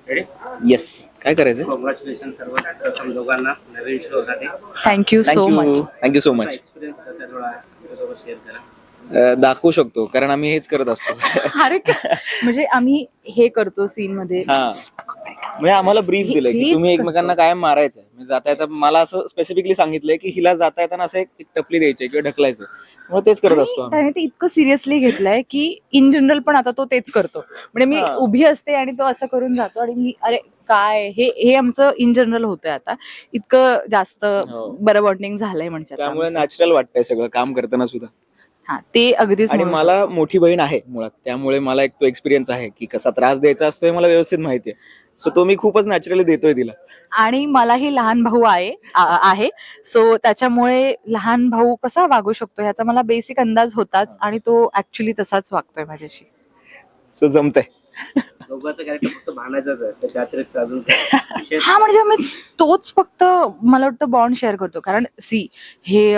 Ready? Yes. काय करायचं? Congratulation सर्वात प्रथम दोघांना नवीन शो साठी. Thank you so much. Thank you so much. Experience कसा आहे थोडा माझ्यासोबत शेअर करा. दाखवू शकतो कारण आम्ही हेच करत असतो. अरे म्हणजे आम्ही हे करतो सीन मध्ये. हा म्हणजे आम्हाला ब्रीफ दिलंय की हेच तुम्ही एकमेकांना कायम मारायचं. म्हणजे जाता येता मला असं स्पेसिफिकली सांगितलंय की हिला जाता येताना असं एक टपली द्यायची किंवा ढकलायचं. मग तेच करत असतो आम्ही. त्याने ते इतकं सिरियसली घेतलंय की इन जनरल पण आता तो तेच करतो. म्हणजे मी हा. उभी असते आणि तो असं करून जातो आणि मी अरे काय हे आमचं इन जनरल होतंय आता. इतकं जास्त हो. बरं बॉन्डिंग झालंय म्हणजे आता त्यामुळे आमचं. नॅचरल वाटतंय सगळं काम करताना सुद्धा. हा ते अगदीच आणि म्हणू मला मोठी बहीण आहे मुळात, त्यामुळे मला एक तो एक्सपिरियन्स आहे की कसा त्रास द्यायचा असतो हे मला व्यवस्थित माहिती आहे. सो तो मी खूपच नॅचरली देतोय तिला. आणि मलाही लहान भाऊ आहे सो त्याच्यामुळे लहान भाऊ कसा वागू शकतो ह्याचा मला बेसिक अंदाज होताच आणि तो ऍक्च्युली तसाच वागतोय माझ्याशी. सो जमतंय. दोघांचं कॅरेक्टर फक्त भांडायचंच आहे, त्याच्या अतिरिक्त अजून काय विशेष? हा म्हणजे आम्ही तोच फक्त मला वाटतं बॉन्ड शेअर करतो. कारण सी हे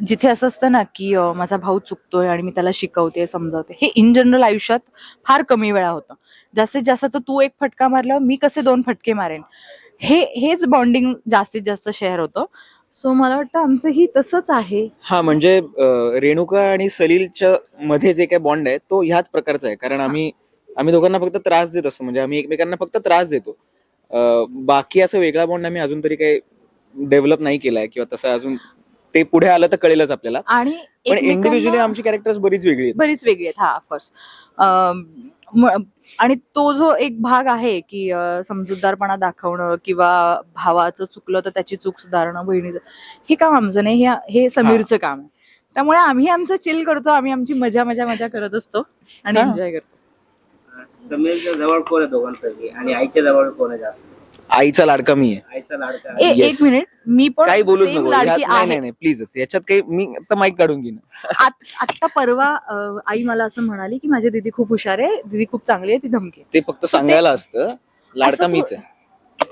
जिथे असं असतं ना की माझा भाऊ चुकतोय आणि मी त्याला शिकवते समजावते, हे इन जनरल आयुष्यात फार कमी वेळा होतं. जास्तीत जास्त तर तू एक फटका मारल्यावर मी कसे 2 फटके मारेन, हेच बॉन्डिंग जास्तीत जास्त शेअर होतं. सो मला वाटतं आमचंही तसंच आहे. हा म्हणजे रेणुका आणि सलीलच्या मध्ये जे काही बॉन्ड आहे तो ह्याच प्रकारचा आहे. कारण आम्ही दोघांना फक्त त्रास देत असतो. म्हणजे आम्ही एकमेकांना फक्त त्रास देतो. बाकी असं वेगळा बॉन्ड आम्ही अजून तरी काही डेव्हलप नाही केलाय किंवा तसं अजून ते पुढे आलं तर कळेलच आपल्याला. आणि पण एकमेकांना- इंडिव्हिज्युअली आमची कॅरेक्टर्स बरीच वेगळी आहेत. बरीच वेगळी आहेत. हा ऑफकोर्स. आणि तो जो एक भाग आहे की समजूतदारपणा दाखवणं किंवा भावाचं चुकलं तर त्याची चूक सुधारणं, बहिणीचं, हे काम आमचं नाही, हे समीरचं काम आहे. त्यामुळे आम्ही आमचं चिल करतो, आम्ही आमची मजा मजा मजा करत असतो आणि हा. एन्जॉय करतो. समीरच्या जवळ कोण आहे दोघांपैकी आणि आईच्या जवळ कोण आहे जास्त? आईचा लाडका मी आहे. आईचा लाडका. Yes. एक मिनिट, मी पण काही बोलूच same नको. लाडकी आहे. नाही प्लीजच याच्यात काही मी आता माईक काढून घेईन. आत्ता परवा आई मला असं म्हणाली की माझी दीदी खूप हुशार आहे, दीदी खूप चांगली आहे, ती धमकी आहे. ते फक्त सांगायला असतं. लाडका मीच आहे.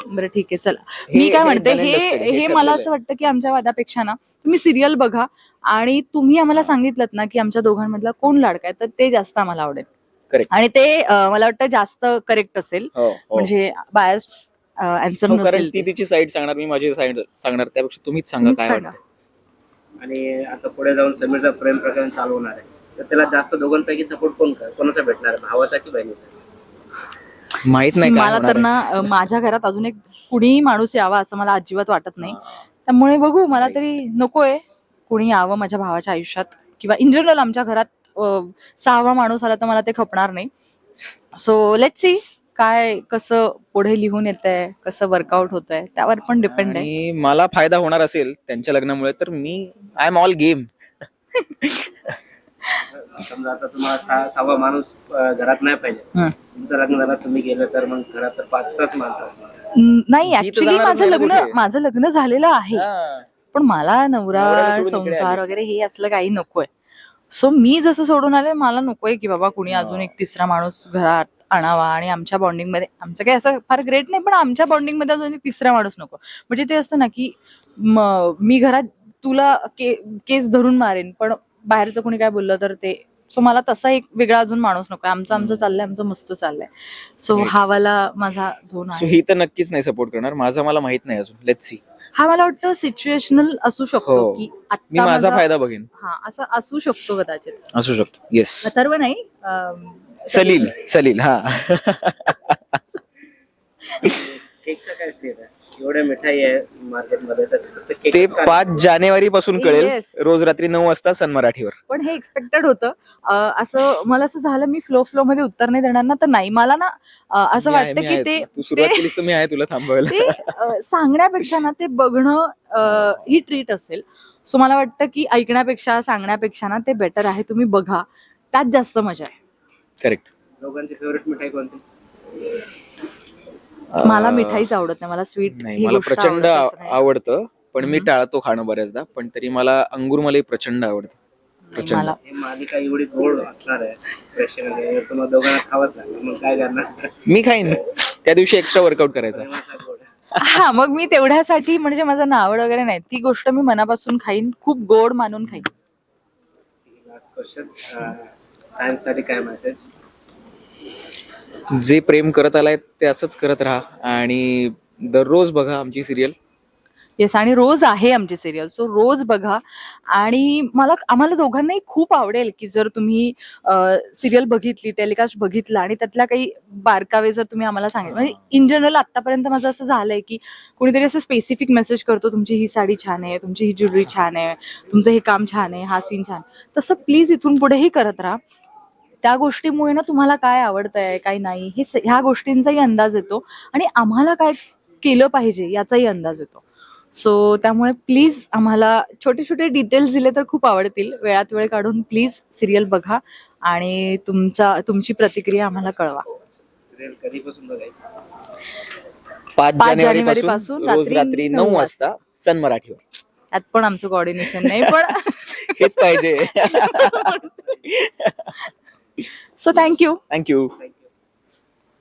बरं ठीक आहे चला. हे- मी काय हे म्हणते, done and dusted, हे हे मला ठरलेलं असं वाटतं की आमच्या वादापेक्षा ना तुम्ही सिरियल बघा आणि तुम्ही आम्हाला सांगितलं ना की आमच्या दोघांमधला कोण लाडका आहे, तर ते जास्त आम्हाला आवडेल. Correct. आणि ते मला वाटतं जास्त करेक्ट असेल. हो, हो. म्हणजे बायस आन्सर हो, कारण नसेल ती ते. तिची साईड सांगणार, मी माझी साईड सांगणार. त्यापेक्षा तुम्हीच सांगा तुम्हीच काय सांगा. वाटतं. आणि आता पुढे जाऊन समीरचा प्रेम प्रकरण चालू होणार आहे, तर त्याला जास्त दोघांपैकी सपोर्ट कोणाचा भेटणार, भावाचा की बहिणीचा? माहित नाही काय मला होणार तर ना माझ्या घरात अजून एक कुणीही माणूस यावा असं मला अजिबात वाटत नाही. त्यामुळे बघू, मला तरी नकोय कुणी यावं माझ्या भावाच्या आयुष्यात किंवा इन जनरल आमच्या घरात 6वा माणूस आला तर मला ते खपणार नाही. सो लेट्स सी काय कसं पुढे लिहून येतंय, कसं वर्कआउट होतंय त्यावर पण डिपेंड आहे. आणि मला फायदा होणार असेल त्यांच्या लग्नामुळे तर आय एम ऑल गेम. समजा आता तुम्हाला 6वा माणूस घरात नाही पाहिजे, तुमचं लग्न झालं, तुम्ही गेलं तर मग घरात तर 5च माणसं असणार. नाही ही तर ऍक्च्युली जाणारच नाही ना कुठे. माझं लग्न झालेलं आहे, पण मला नवऱ्याला नवरा सोडून इकडे संसार आली. वगैरे हे असलं काही नकोय. सो मी जसं सोडून आले, मला नकोय की बाबा कुणी अजून एक तिसरा माणूस घरात आणावा. आणि आमच्या बॉन्डिंग मध्ये आमचं काही असं फार ग्रेट नाही, पण आमच्या बॉन्डिंग मध्ये अजून एक तिसरा माणूस नको. म्हणजे ते असतं ना की मी घरात तुला केस धरून मारेन, पण बाहेरचं कोणी काय बोललं तर ते. सो मला तसा एक वेगळा अजून माणूस नको. आमचं चाललंय, आमचं मस्त चाललंय. So Great. हा वाला माझा झोन सो आहे. ही तर नक्कीच नाही सपोर्ट करणार. माझा मला माहित नाही अजून. Let's see. हा मला वाटतं सिच्युएशनल असू शकतो हो. की मी आता माझा फायदा बघेन. हा असं असू शकतो कदाचित. असू शकतो. येस. अथर्व नाही, सलील हा. केकचा काय सेट आहे? एवढ्या मिठाई आहे मार्केटमध्ये, तर केक ते 5 जानेवारी पासून कळेल. Yes. रोज रात्री 9 वाजता सन मराठीवर. पण हे एक्सपेक्टेड होतं. असं मला असं झालं, मी फ्लो मध्ये उत्तर नाही देणार ना, तर नाही. मला ना असं मी आहे, वाटतं मी की आहे. ते तू सुरुवात केलीस तर मी आहे तुला थांबवायला. ते सांगण्यापेक्षा ना ते बघणं ही ट्रीट असेल. सो मला वाटतं की ऐकण्यापेक्षा सांगण्यापेक्षा ना ते बेटर आहे. तुम्ही बघा, त्यात जास्त मजा आहे. करेक्ट. दोघांची फेवरेट मिठाई कोणती? मला मिठाईच आवडत नाही, मला स्वीट नाही, मला प्रचंड आवडतं, पण मी टाळतो खाणं बऱ्याचदा. पण तरी मला अंगूर मलाई प्रचंड आवडतं. प्रचंड. मला ही मालिका एवढी गोड असणार आहे, प्रेक्षकांना तुम्हाला दोघांना खावत नाही, मग काय करणार? मी खाईन त्या दिवशी एक्स्ट्रा वर्कआउट करायचा. प्रेमाचा गोड. हा, मग मी तेवढ्यासाठी, म्हणजे माझं नावड वगैरे नाही, ती गोष्ट मी मनापासून खाईन, खूप गोड मानून खाईन. लास्ट क्वेश्चन, फॅन्ससाठी काय मेसेज? जे प्रेम करत आलाय ते असंच करत राहा आणि दररोज बघा आमची सिरियल. येस, आणि रोज आहे आमची सिरियल, सो रोज बघा. आणि आम्हाला दोघांनाही खूप आवडेल की जर तुम्ही सिरियल बघितली, टेलिकास्ट बघितला आणि त्यातल्या काही बारकावे जर तुम्ही आम्हाला सांगितले. म्हणजे इन जनरल आतापर्यंत माझं असं झालंय की कोणीतरी असं स्पेसिफिक मेसेज करतो, तुमची ही साडी छान आहे, तुमची ही ज्वेलरी छान आहे, तुमचं हे काम छान आहे, हा सीन छान. तसं प्लीज इथून पुढेही करत राहा. त्या गोष्टीमुळे ना तुम्हाला काय आवडतंय काय नाही ह्या गोष्टींचाही अंदाज येतो आणि आम्हाला काय केलं पाहिजे याचाही अंदाज येतो. सो त्यामुळे प्लीज आम्हाला छोटे छोटे डिटेल्स दिले तर खूप आवडतील. वेळात वेळ काढून प्लीज सिरियल बघा आणि तुमची प्रतिक्रिया आम्हाला कळवा. सिरियल कधीपासून बघायची? 5 5 जानेवारी पासून जानेवारीपासून रोज रात्री 9 वाजता सन मराठीवर. त्यात पण आमचं कोऑर्डिनेशन नाही पण हेच पाहिजे. So thank you. Thank you. Thank you.